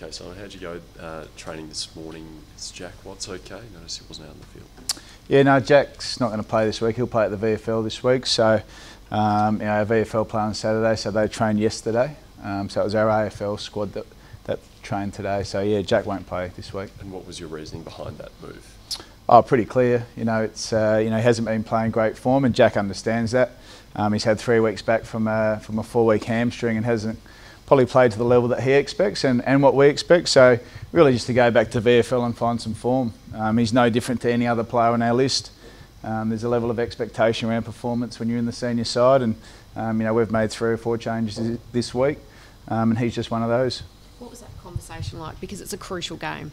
Okay, so how'd you go training this morning? Is Jack Watts okay? Noticed he wasn't out in the field. Yeah, no, Jack's not going to play this week. He'll play at the VFL this week. So, you know, our VFL play on Saturday, so they trained yesterday. So it was our AFL squad that trained today. So yeah, Jack won't play this week. And what was your reasoning behind that move? Oh, pretty clear. You know, it's you know, he hasn't been playing great form, and Jack understands that. He's had 3 weeks back from a 4-week hamstring and hasn't probably played to the level that he expects and what we expect. So really just to go back to VFL and find some form. He's no different to any other player on our list. There's a level of expectation around performance when you're in the senior side, and you know, we've made 3 or 4 changes this week, and he's just one of those. What was that conversation like? Because it's a crucial game.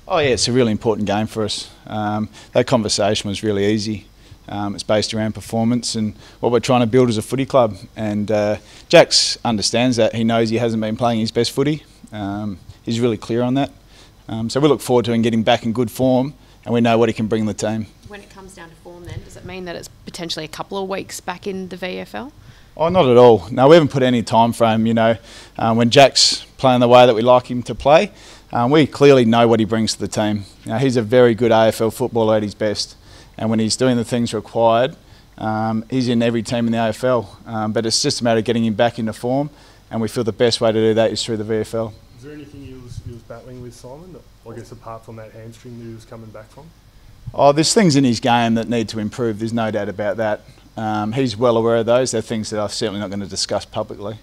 Oh yeah, it's a really important game for us. That conversation was really easy. It's based around performance and what we're trying to build as a footy club. And Jax understands that. He knows he hasn't been playing his best footy. He's really clear on that. So we look forward to him getting back in good form, and we know what he can bring the team. When it comes down to form then, does it mean that it's potentially a couple of weeks back in the VFL? Oh, not at all. No, we haven't put any time frame. You know, when Jack's playing the way that we like him to play, we clearly know what he brings to the team. You know, he's a very good AFL footballer at his best, and when he's doing the things required, he's in every team in the AFL. But it's just a matter of getting him back into form, and we feel the best way to do that is through the VFL. Is there anything he was battling with, Simon? I guess apart from that hamstring that he was coming back from? Oh, there's things in his game that need to improve. There's no doubt about that. He's well aware of those. They're things that I'm certainly not going to discuss publicly.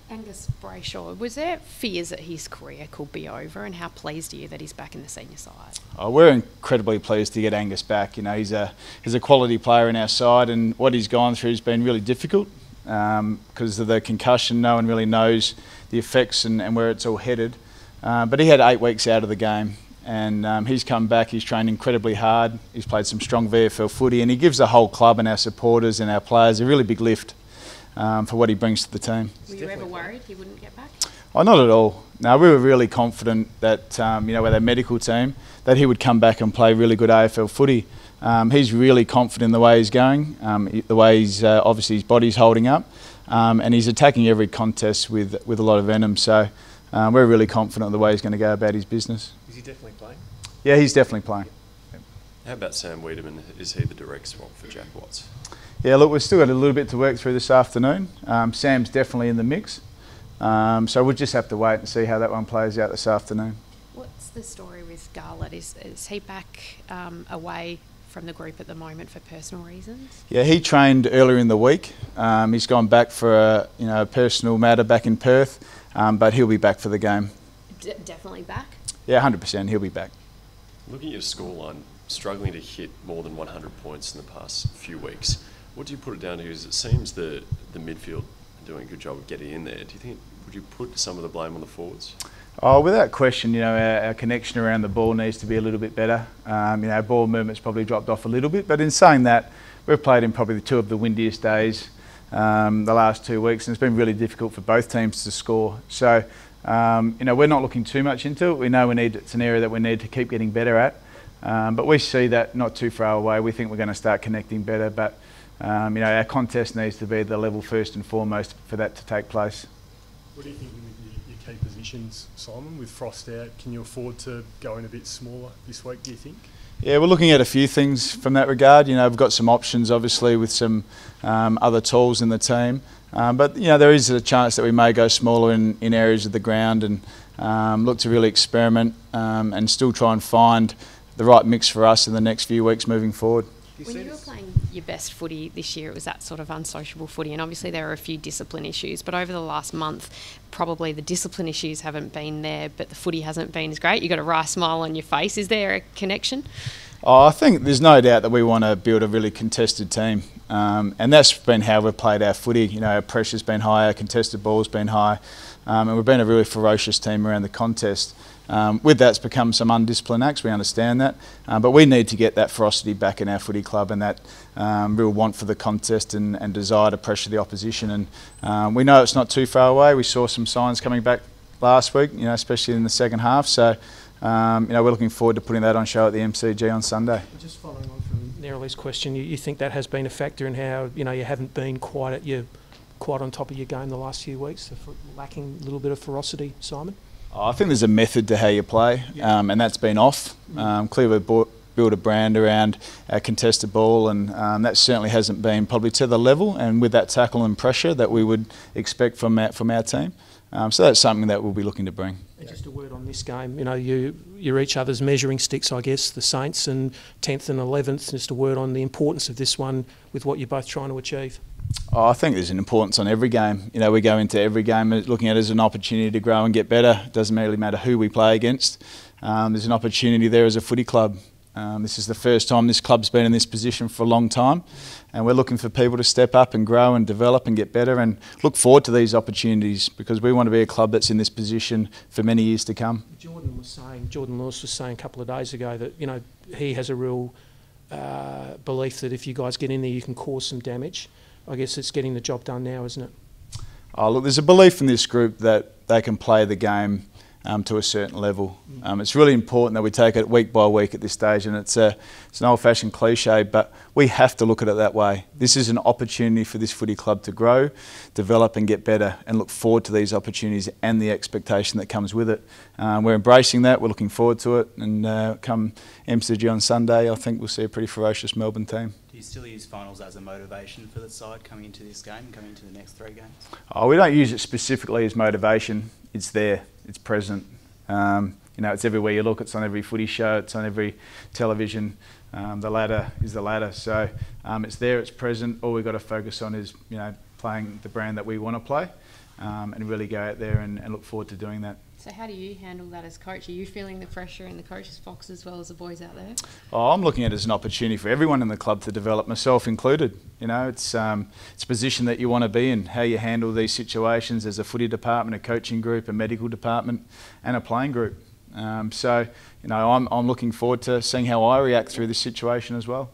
Angus Brayshaw, was there fears that his career could be over, and how pleased are you that he's back in the senior side? Oh, we're incredibly pleased to get Angus back. You know, he's a quality player in our side, and what he's gone through has been really difficult because of the concussion. No one really knows the effects and where it's all headed. But he had 8 weeks out of the game, and he's come back. He's trained incredibly hard. He's played some strong VFL footy, and he gives the whole club and our supporters and our players a really big lift for what he brings to the team. Were you ever worried he wouldn't get back? Oh, not at all. No, we were really confident that, you know, with our medical team, that he would come back and play really good AFL footy. He's really confident in the way he's going, the way he's obviously his body's holding up, and he's attacking every contest with a lot of venom. So we're really confident of the way he's going to go about his business. Is he definitely playing? Yeah, he's definitely playing. Yep. How about Sam Wiedemann? Is he the direct swap for Jack Watts? Yeah, look, we've still got a little bit to work through this afternoon. Sam's definitely in the mix. So we'll just have to wait and see how that one plays out this afternoon. What's the story with Garlett? Is he back away from the group at the moment for personal reasons? Yeah, he trained earlier in the week. He's gone back for a personal matter back in Perth, but he'll be back for the game. Definitely back? Yeah, 100%. He'll be back. Looking at your scoreline, struggling to hit more than 100 points in the past few weeks. What do you put it down to? Because it seems the midfield are doing a good job of getting in there. Do you think, would you put some of the blame on the forwards? Oh, without question, you know, our connection around the ball needs to be a little bit better. You know, our ball movement's probably dropped off a little bit, but in saying that, we've played in probably 2 of the windiest days the last 2 weeks, and it's been really difficult for both teams to score. So, you know, we're not looking too much into it. We know it's an area that we need to keep getting better at, but we see that not too far away. We think we're going to start connecting better, but you know, our contest needs to be the level first and foremost for that to take place. What do you think with your key positions, Simon? With Frost out, can you afford to go in a bit smaller this week, do you think? Yeah, we're looking at a few things from that regard. You know, we've got some options, obviously, with some other tools in the team. But, you know, there is a chance that we may go smaller in areas of the ground and look to really experiment and still try and find the right mix for us in the next few weeks moving forward. When you were playing your best footy this year, it was that sort of unsociable footy, and obviously there are a few discipline issues, but over the last month probably the discipline issues haven't been there, but the footy hasn't been as great. You've got a wry smile on your face. Is there a connection? Oh, I think there's no doubt that we want to build a really contested team, and that's been how we've played our footy. You know, our pressure's been high, our contested ball's been high, and we've been a really ferocious team around the contest. With that, it's become some undisciplined acts, we understand that, but we need to get that ferocity back in our footy club and that real want for the contest and desire to pressure the opposition. And we know it's not too far away. We saw some signs coming back last week, you know, especially in the second half. So, you know, we're looking forward to putting that on show at the MCG on Sunday. Just following on from Neryl's question, you think that has been a factor in how, you know, you haven't been quite on top of your game the last few weeks, lacking a little bit of ferocity, Simon? I think there's a method to how you play, and that's been off. Clearly built a brand around our contested ball, and that certainly hasn't been probably to the level and with that tackle and pressure that we would expect from our team. So that's something that we'll be looking to bring. And just a word on this game, you know, you're each other's measuring sticks, I guess, the Saints and 10th and 11th. Just a word on the importance of this one with what you're both trying to achieve. Oh, I think there's an importance on every game. You know, we go into every game looking at it as an opportunity to grow and get better. It doesn't really matter who we play against. There's an opportunity there as a footy club. This is the first time this club's been in this position for a long time, and we're looking for people to step up and grow and develop and get better and look forward to these opportunities, because we want to be a club that's in this position for many years to come. Jordan Lewis was saying a couple of days ago that, you know, he has a real belief that if you guys get in there you can cause some damage. I guess it's getting the job done now, isn't it? Oh, look, there's a belief in this group that they can play the game to a certain level. It's really important that we take it week by week at this stage, and it's an old-fashioned cliche, but we have to look at it that way. This is an opportunity for this footy club to grow, develop and get better, and look forward to these opportunities and the expectation that comes with it. We're embracing that, we're looking forward to it, and come MCG on Sunday, I think we'll see a pretty ferocious Melbourne team. Do you still use finals as a motivation for the side coming into this game, coming into the next 3 games? Oh, we don't use it specifically as motivation. It's there, it's present. You know, it's everywhere you look. It's on every footy show. It's on every television. The ladder is the ladder. So it's there, it's present. All we've got to focus on is, you know, playing the brand that we want to play, and really go out there and look forward to doing that. So how do you handle that as coach? Are you feeling the pressure in the coach's box as well as the boys out there? Oh, I'm looking at it as an opportunity for everyone in the club to develop, myself included. You know, it's a position that you want to be in, how you handle these situations as a footy department, a coaching group, a medical department and a playing group. So, you know, I'm looking forward to seeing how I react through this situation as well.